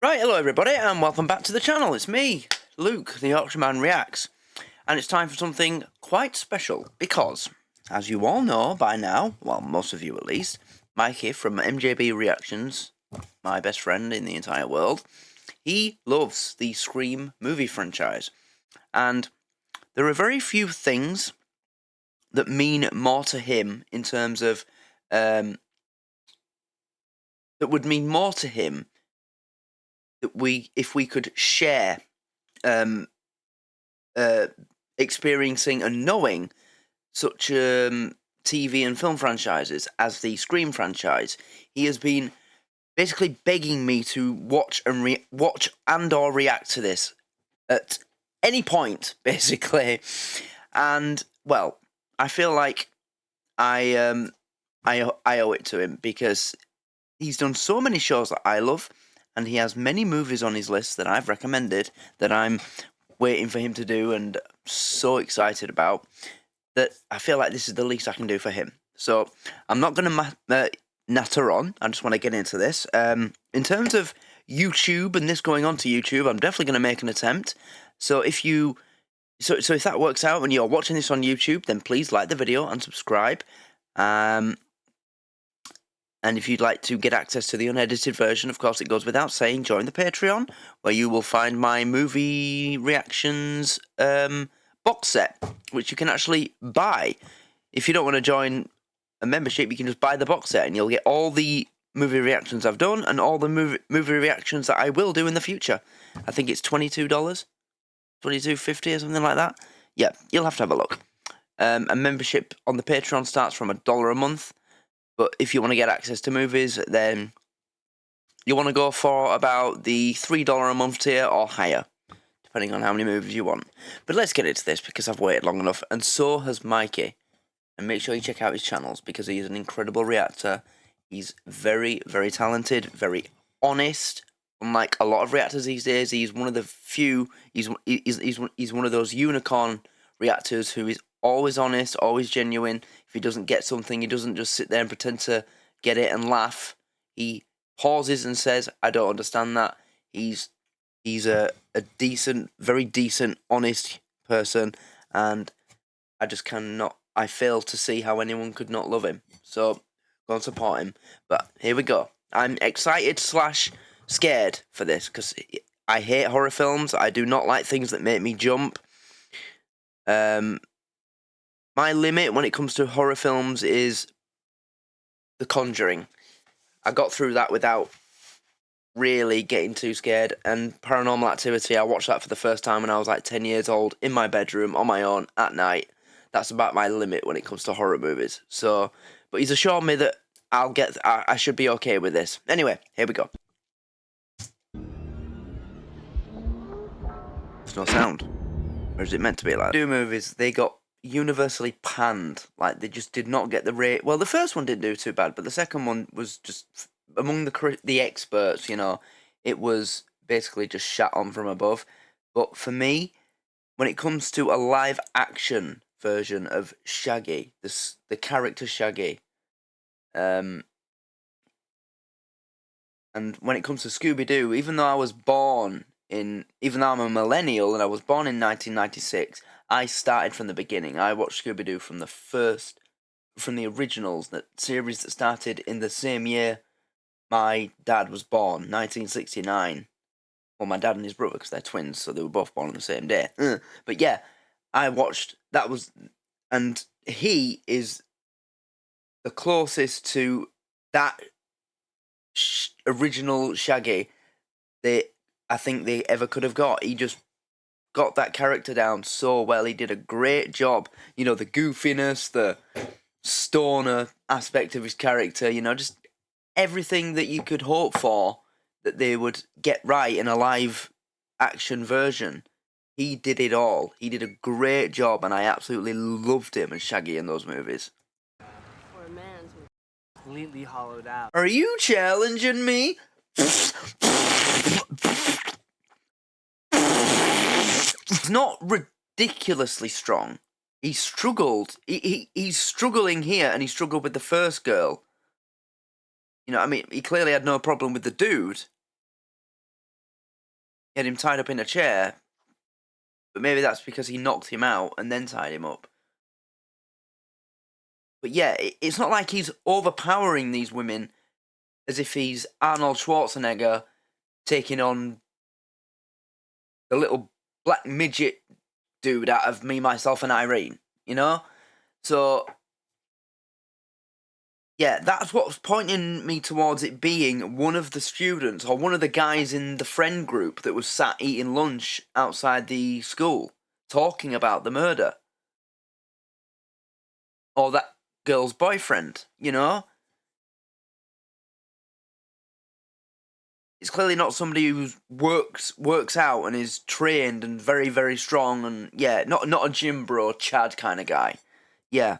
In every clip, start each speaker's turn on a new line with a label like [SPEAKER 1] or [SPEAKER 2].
[SPEAKER 1] Right, hello everybody, and welcome back to the channel. It's me, Luke, the Auction Man Reacts, and it's time for something quite special because, as you all know by now, well, most of you at least, Mikey from MJB Reactions, my best friend in the entire world, he loves the Scream movie franchise, and there are very few things that mean more to him in terms of, that would mean more to him that if we could share experiencing and knowing such TV and film franchises as the Scream franchise. He has been basically begging me to watch and or react to this at any point, basically. And well, I feel like I owe it to him because he's done so many shows that I love, and he has many movies on his list that I've recommended that I'm waiting for him to do and so excited about, that I feel like this is the least I can do for him. So I'm not going to natter on. I just want to get into this. In terms of YouTube and this going on to YouTube, I'm definitely going to make an attempt. So if you, so if that works out and you're watching this on YouTube, then please like the video and subscribe. And if you'd like to get access to the unedited version, of course it goes without saying, join the Patreon, where you will find my movie reactions box set, which you can actually buy. If you don't want to join a membership, you can just buy the box set, and you'll get all the movie reactions I've done, and all the movie reactions that I will do in the future. I think it's $22, $22.50 or something like that. Yeah, you'll have to have a look. A membership on the Patreon starts from $1 a month. But if you want to get access to movies, then you want to go for about the $3 a month tier or higher, depending on how many movies you want. But let's get into this because I've waited long enough, and so has Mikey. And make sure you check out his channels because he's an incredible reactor. He's very, very talented, very honest. Unlike a lot of reactors these days, he's one of the few. He's one of those unicorn reactors who is always honest, always genuine. If he doesn't get something, he doesn't just sit there and pretend to get it and laugh. He pauses and says, "I don't understand that." He's a decent, very decent, honest person, and I just cannot. I fail to see how anyone could not love him. So go and support him. But here we go. I'm excited / scared for this because I hate horror films. I do not like things that make me jump. My limit when it comes to horror films is The Conjuring. I got through that without really getting too scared. And Paranormal Activity, I watched that for the first time when I was like 10 years old, in my bedroom, on my own, at night. That's about my limit when it comes to horror movies. So, but he's assured me that I should be okay with this. Anyway, here we go. There's no sound. Or is it meant to be like that? Two movies, they got universally panned. Like, they just did not get the rate. Well, the first one didn't do too bad, but the second one was just, among the experts, you know, it was basically just shot on from above. But for me, when it comes to a live action version of Shaggy, the character Shaggy, and when it comes to Scooby-Doo, even though I'm a millennial and I was born in 1996, I started from the beginning. I watched Scooby-Doo from the originals, that series that started in the same year my dad was born, 1969. Well, my dad and his brother, because they're twins, so they were both born on the same day. But yeah, I watched, and he is the closest to that original Shaggy I think they ever could have got. He just got that character down so well. He did a great job. You know, the goofiness, the stoner aspect of his character, you know, just everything that you could hope for that they would get right in a live action version. He did it all. He did a great job, and I absolutely loved him as Shaggy in those movies.
[SPEAKER 2] For a man's completely hollowed out.
[SPEAKER 1] Are you challenging me? He's not ridiculously strong. He struggled. He's struggling here, and he struggled with the first girl. You know, I mean, he clearly had no problem with the dude. He had him tied up in a chair, but maybe that's because he knocked him out and then tied him up. But yeah, it's not like he's overpowering these women as if he's Arnold Schwarzenegger taking on the little black midget dude out of Me, Myself, and Irene, you know? So, yeah, that's what's pointing me towards it being one of the students or one of the guys in the friend group that was sat eating lunch outside the school talking about the murder. Or that girl's boyfriend, you know? It's clearly not somebody who works out and is trained and very, very strong and, yeah, not a gym bro, Chad kind of guy. Yeah.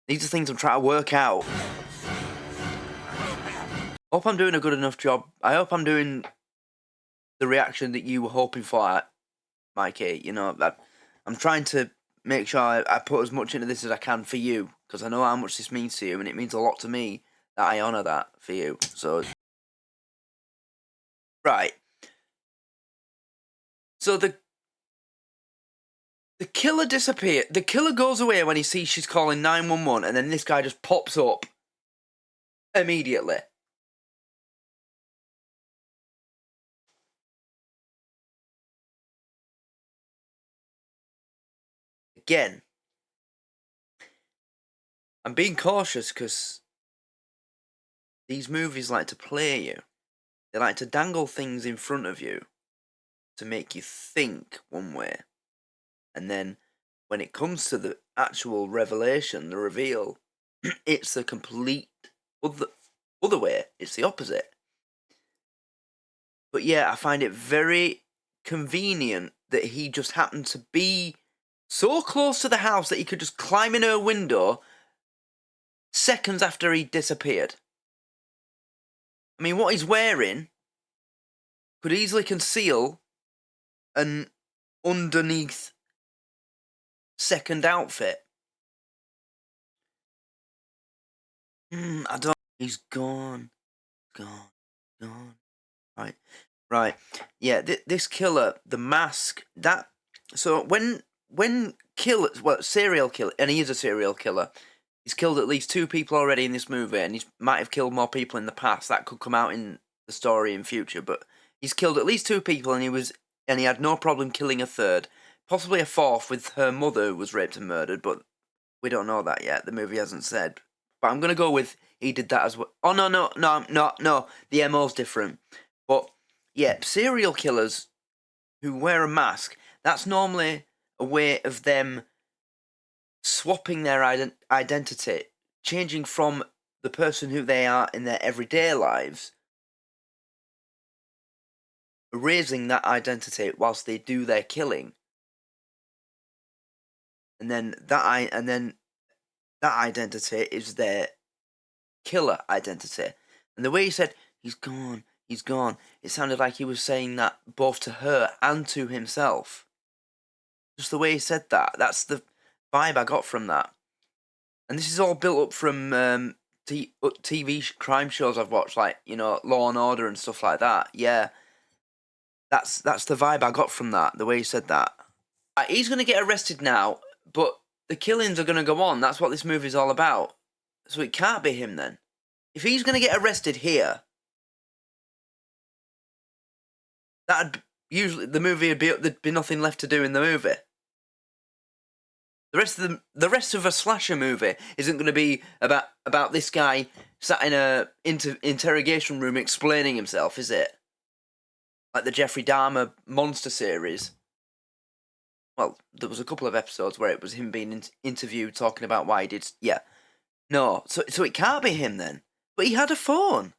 [SPEAKER 1] These are things I'm trying to work out. Hope I'm doing a good enough job. I hope I'm doing the reaction that you were hoping for, Mikey. You know, I'm trying to make sure I put as much into this as I can for you, because I know how much this means to you, and it means a lot to me that I honour that for you. So, right. So the killer disappeared. The killer goes away when he sees she's calling 911, and then this guy just pops up immediately. Again, I'm being cautious because these movies like to play you. They like to dangle things in front of you to make you think one way. And then when it comes to the actual revelation, the reveal, it's the complete other way. It's the opposite. But yeah, I find it very convenient that he just happened to be so close to the house that he could just climb in her window seconds after he disappeared. I mean, what he's wearing could easily conceal an underneath second outfit. I don't. He's gone. Gone. Right. Yeah, this killer, the mask, that... So when killers... Well, serial killer... And he is a serial killer. He's killed at least 2 people already in this movie, and he might have killed more people in the past. That could come out in the story in future, but he's killed at least 2 people, and he had no problem killing a third. Possibly a fourth with her mother who was raped and murdered, but we don't know that yet. The movie hasn't said. But I'm going to go with he did that as well. Oh, no. The MO's different. But, yeah, serial killers who wear a mask, that's normally a way of them swapping their identity, changing from the person who they are in their everyday lives, erasing that identity whilst they do their killing. And then that identity is their killer identity. And the way he said, he's gone, it sounded like he was saying that both to her and to himself. Just the way he said that, that's the vibe I got from that. And this is all built up from TV crime shows I've watched, like, you know, Law and Order and stuff like that. Yeah, that's the vibe I got from that, the way he said that. He's going to get arrested now, but the killings are going to go on. That's what this movie's all about. So it can't be him then. If he's going to get arrested here, that'd usually the movie there'd be nothing left to do in the movie. The rest of a slasher movie isn't going to be about this guy sat in a interrogation room explaining himself, is it? Like the Jeffrey Dahmer monster series. Well, there was a couple of episodes where it was him being interviewed, talking about why he did. Yeah, no, so it can't be him then. But he had a phone.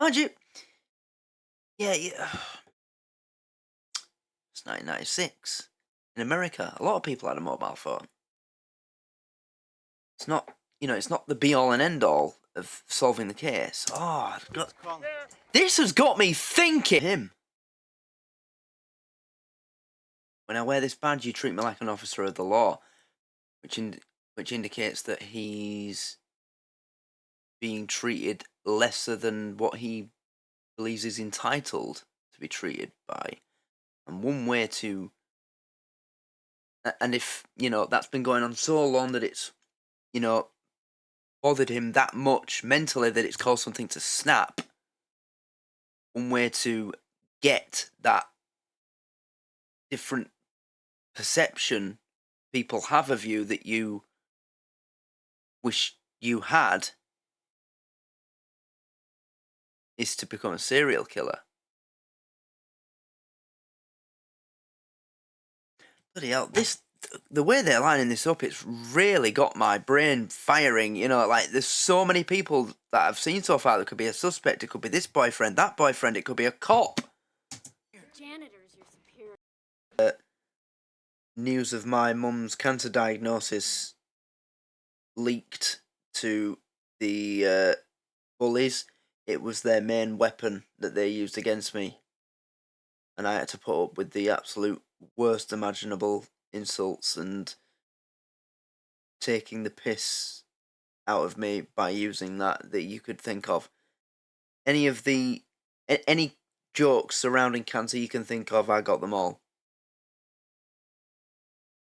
[SPEAKER 1] Mind you, yeah. It's 1996 in America. A lot of people had a mobile phone. It's not, it's not the be-all and end-all of solving the case. Oh, this has got me thinking. Him. When I wear this badge, you treat me like an officer of the law, which indicates that he's being treated lesser than what he believes is entitled to be treated by. And one way to, and if, that's been going on so long that it's, bothered him that much mentally that it's caused something to snap, one way to get that different perception people have of you that you wish you had is to become a serial killer. Bloody hell, the way they're lining this up, it's really got my brain firing. Like, there's so many people that I've seen so far that could be a suspect. It could be this boyfriend, that boyfriend, it could be a cop.
[SPEAKER 2] Your janitor's your superior.
[SPEAKER 1] News of my mum's cancer diagnosis leaked to the bullies. It was their main weapon that they used against me. And I had to put up with the absolute worst imaginable insults and taking the piss out of me by using that you could think of. Any jokes surrounding cancer you can think of, I got them all.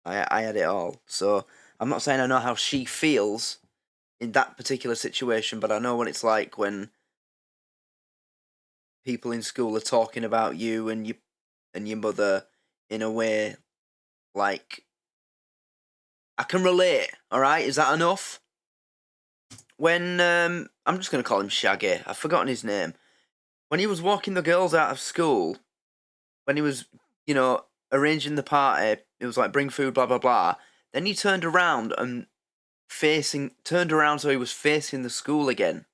[SPEAKER 1] I had it all. So I'm not saying I know how she feels in that particular situation, but I know what it's like when people in school are talking about you and your mother in a way like, I can relate. All right, is that enough? When I'm just gonna call him Shaggy. I've forgotten his name. When he was walking the girls out of school, when he was, arranging the party, it was like bring food, blah blah blah. Then he turned around and turned around so he was facing the school again.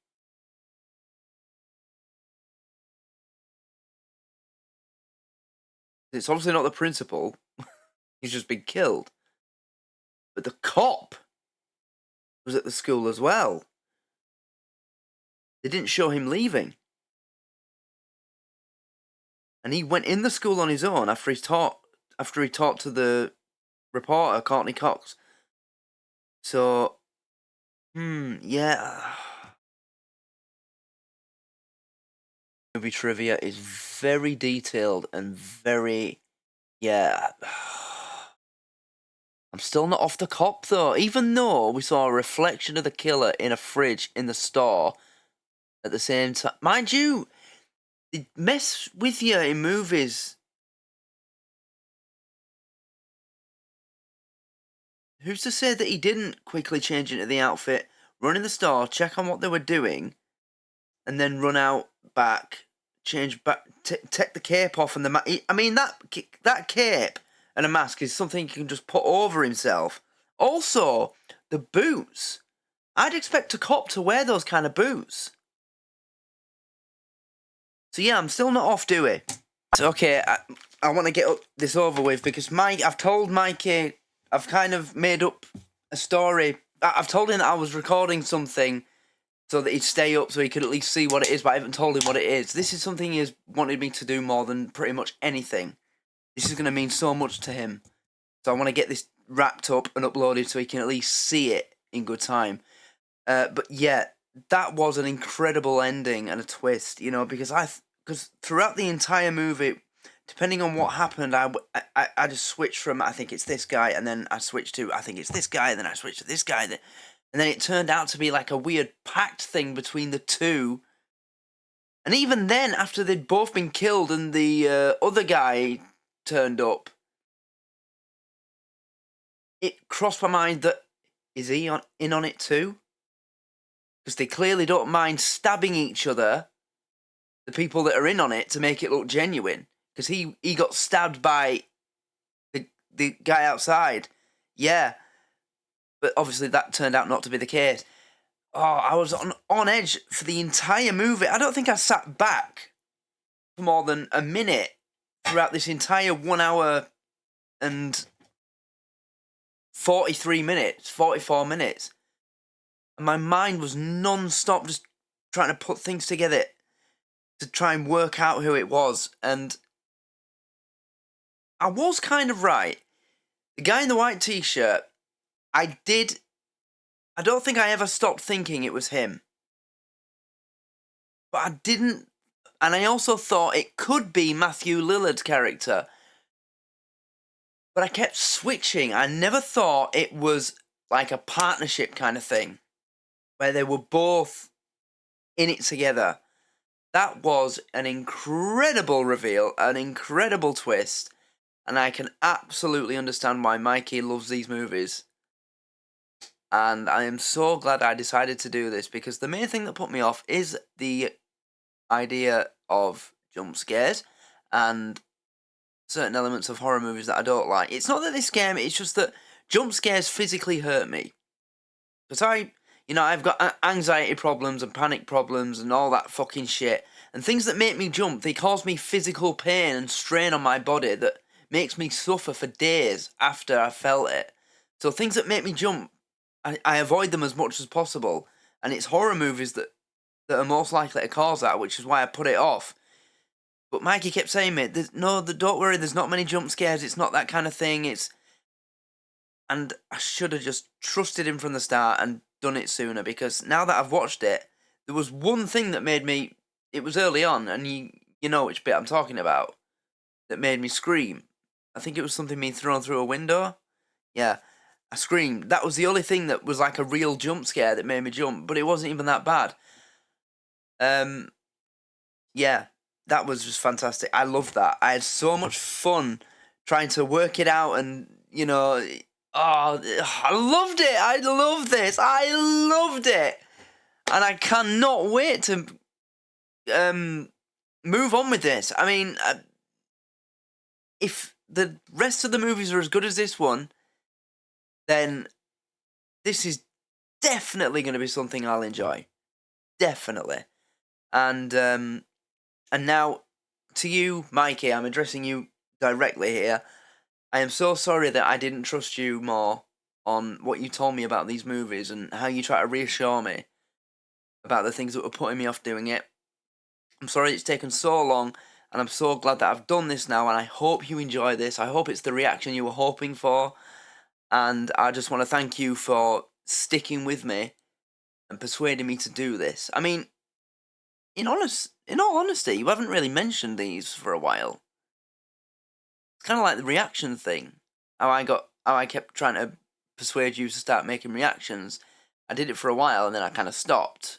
[SPEAKER 1] It's obviously not the principal. He's just been killed. But the cop was at the school as well. They didn't show him leaving. And he went in the school on his own after he talked to the reporter, Courtney Cox. So, yeah. Movie trivia is very detailed and very, yeah. I'm still not off the cop though, even though we saw a reflection of the killer in a fridge in the store at the same time. Mind you, they mess with you in movies. Who's to say that he didn't quickly change into the outfit, run in the store, check on what they were doing, and then run out back, change back, take the cape off and the mask. I mean, that cape and a mask is something you can just put over himself. Also, the boots. I'd expect a cop to wear those kind of boots. So yeah, I'm still not off Dewey. So, okay, I want to get this over with because I've told Mikey, I've kind of made up a story. I've told him that I was recording something so that he'd stay up so he could at least see what it is, but I haven't told him what it is. This is something he has wanted me to do more than pretty much anything. This is going to mean so much to him. So I want to get this wrapped up and uploaded so he can at least see it in good time. But yeah, that was an incredible ending and a twist, because throughout the entire movie, depending on what happened, I just switched from I think it's this guy, and then I switched to I think it's this guy, and then I switched to this guy, and then it turned out to be like a weird pact thing between the two. And even then, after they'd both been killed and the other guy turned up, it crossed my mind that is he in on it too? Because they clearly don't mind stabbing each other, the people that are in on it, to make it look genuine. Because he got stabbed by the guy outside. Yeah. But obviously that turned out not to be the case. Oh, I was on edge for the entire movie. I don't think I sat back for more than a minute throughout this entire 1 hour and 44 minutes. And my mind was non-stop just trying to put things together to try and work out who it was. And I was kind of right. The guy in the white t-shirt, I don't think I ever stopped thinking it was him. But And I also thought it could be Matthew Lillard's character. But I kept switching. I never thought it was like a partnership kind of thing, where they were both in it together. That was an incredible reveal, an incredible twist, and I can absolutely understand why Mikey loves these movies. And I am so glad I decided to do this, because the main thing that put me off is the idea of jump scares and certain elements of horror movies that I don't like. It's not that they scare me, it's just that jump scares physically hurt me. Because I've got anxiety problems and panic problems and all that fucking shit. And things that make me jump, they cause me physical pain and strain on my body that makes me suffer for days after I felt it. So things that make me jump, I avoid them as much as possible. And it's horror movies that are most likely to cause that, which is why I put it off. But Mikey kept saying, mate, don't worry, there's not many jump scares, it's not that kind of thing, And I should have just trusted him from the start and done it sooner, because now that I've watched it, there was one thing that made me, it was early on, and you know which bit I'm talking about, that made me scream. I think it was something being thrown through a window. Yeah, I screamed. That was the only thing that was like a real jump scare that made me jump, but it wasn't even that bad. Yeah, that was just fantastic. I loved that. I had so much fun trying to work it out, and I loved it. I love this. I loved it, and I cannot wait to move on with this. I mean, if the rest of the movies are as good as this one, then this is definitely going to be something I'll enjoy. Definitely. And now, to you, Mikey, I'm addressing you directly here. I am so sorry that I didn't trust you more on what you told me about these movies and how you try to reassure me about the things that were putting me off doing it. I'm sorry it's taken so long, and I'm so glad that I've done this now, and I hope you enjoy this. I hope it's the reaction you were hoping for, and I just want to thank you for sticking with me and persuading me to do this. I mean, in all honesty, you haven't really mentioned these for a while. It's kind of like the reaction thing. How I kept trying to persuade you to start making reactions. I did it for a while, and then I kind of stopped.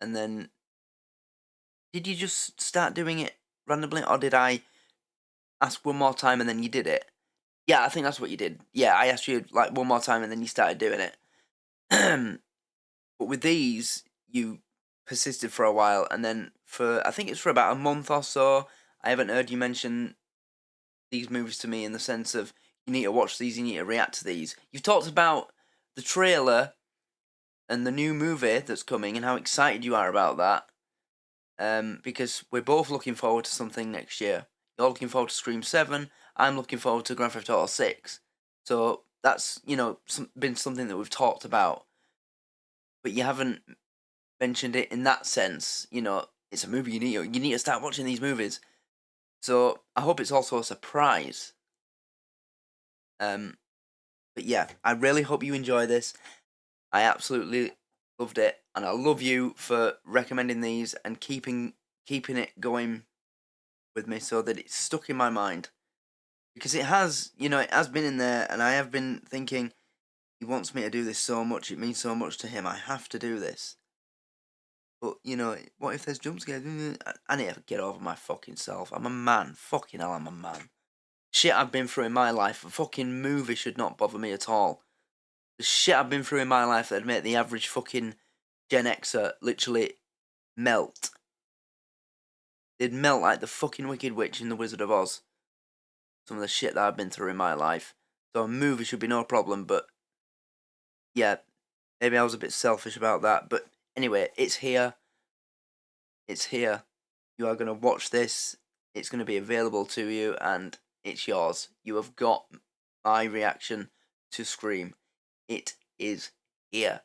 [SPEAKER 1] And then, did you just start doing it randomly, or did I ask one more time and then you did it? Yeah, I think that's what you did. Yeah, I asked you like one more time and then you started doing it. But with these, you persisted for a while, and then I think it's for about a month or so, I haven't heard you mention these movies to me in the sense of, you need to watch these, you need to react to these. You've talked about the trailer and the new movie that's coming and how excited you are about that. Because we're both looking forward to something next year. You're looking forward to Scream 7, I'm looking forward to Grand Theft Auto 6. So that's, been something that we've talked about. But you haven't mentioned it in that sense. It's a movie you need to start watching these movies. So I hope it's also a surprise. But yeah, I really hope you enjoy this. I absolutely loved it, and I love you for recommending these and keeping it going with me so that it's stuck in my mind. Because it has been in there, and I have been thinking, he wants me to do this so much, it means so much to him, I have to do this. But, what if there's jump scares? I need to get over my fucking self. I'm a man. Fucking hell, I'm a man. Shit I've been through in my life, a fucking movie should not bother me at all. The shit I've been through in my life that'd make the average fucking Gen Xer literally melt. They'd melt like the fucking Wicked Witch in The Wizard of Oz. Some of the shit that I've been through in my life. So a movie should be no problem, but yeah, maybe I was a bit selfish about that. But anyway, it's here. It's here. You are going to watch this. It's going to be available to you, and it's yours. You have got my reaction to Scream. It is here.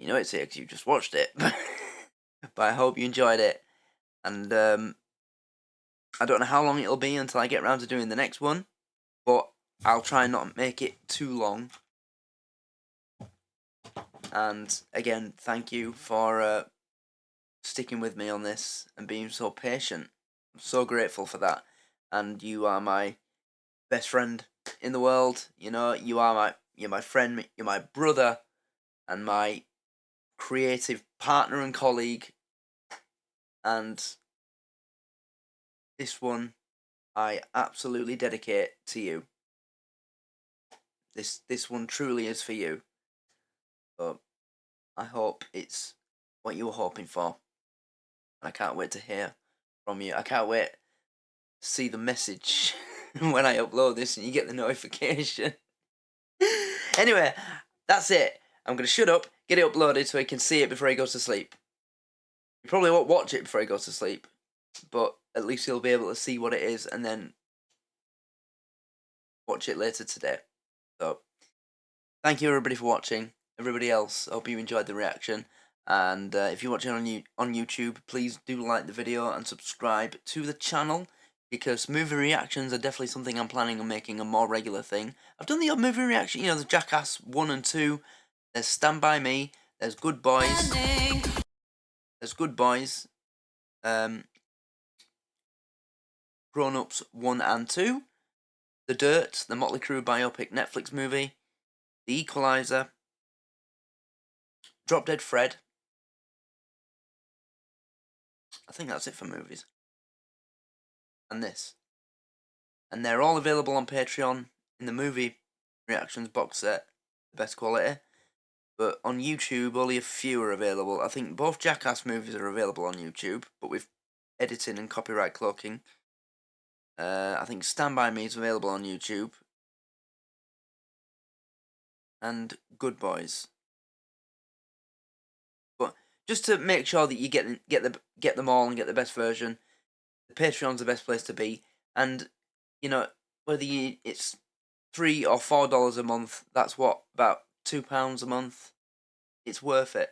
[SPEAKER 1] You know it's here because you just watched it. But I hope you enjoyed it. And I don't know how long it'll be until I get around to doing the next one. But I'll try not to make it too long. And again, thank you for sticking with me on this and being so patient. I'm so grateful for that. And you are my best friend in the world. You know, you're my friend, you're my brother, and my creative partner and colleague. And this one I absolutely dedicate to you. This one truly is for you. So I hope it's what you were hoping for. I can't wait to hear from you. I can't wait to see the message when I upload this and you get the notification. Anyway, that's it. I'm going to shut up, get it uploaded so he can see it before he goes to sleep. You probably won't watch it before he goes to sleep, but at least he'll be able to see what it is and then watch it later today. So, thank you everybody for watching. Everybody else, I hope you enjoyed the reaction. And if you're watching on YouTube, please do like the video and subscribe to the channel, because movie reactions are definitely something I'm planning on making a more regular thing. I've done the odd movie reaction, you know, the Jackass 1 and 2. There's Stand By Me. There's Good Boys. There's Good Boys. Grown Ups 1 and 2. The Dirt, the Motley Crue biopic Netflix movie. The Equalizer. Drop Dead Fred. I think that's it for movies. And this. And they're all available on Patreon in the movie reactions box set, the best quality. But on YouTube, only a few are available. I think both Jackass movies are available on YouTube, but with editing and copyright cloaking. I think Stand By Me is available on YouTube. And Good Boys. But just to make sure that you get them all and get the best version, the Patreon's the best place to be. And you know, whether it's $3 or $4 a month, that's what, about £2 a month. It's worth it.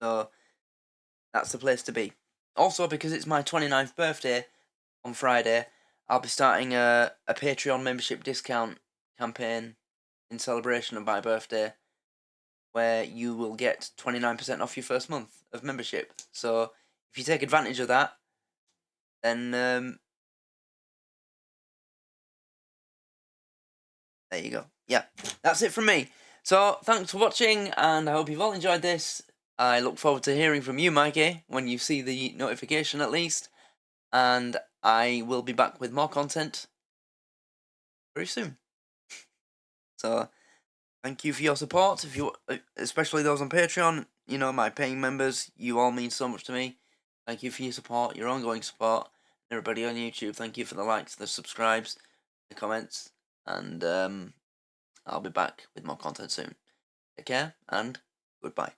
[SPEAKER 1] So that's the place to be. Also, because it's my 29th birthday on Friday, I'll be starting a Patreon membership discount campaign in celebration of my birthday, where you will get 29% off your first month of membership. So if you take advantage of that, then there you go. Yeah, that's it from me. So thanks for watching, and I hope you've all enjoyed this. I look forward to hearing from you, Mikey, when you see the notification at least. And I will be back with more content very soon. So thank you for your support. If you, especially those on Patreon, you know, my paying members, you all mean so much to me. Thank you for your support, your ongoing support. Everybody on YouTube, thank you for the likes, the subscribes, the comments, and I'll be back with more content soon. Take care and goodbye.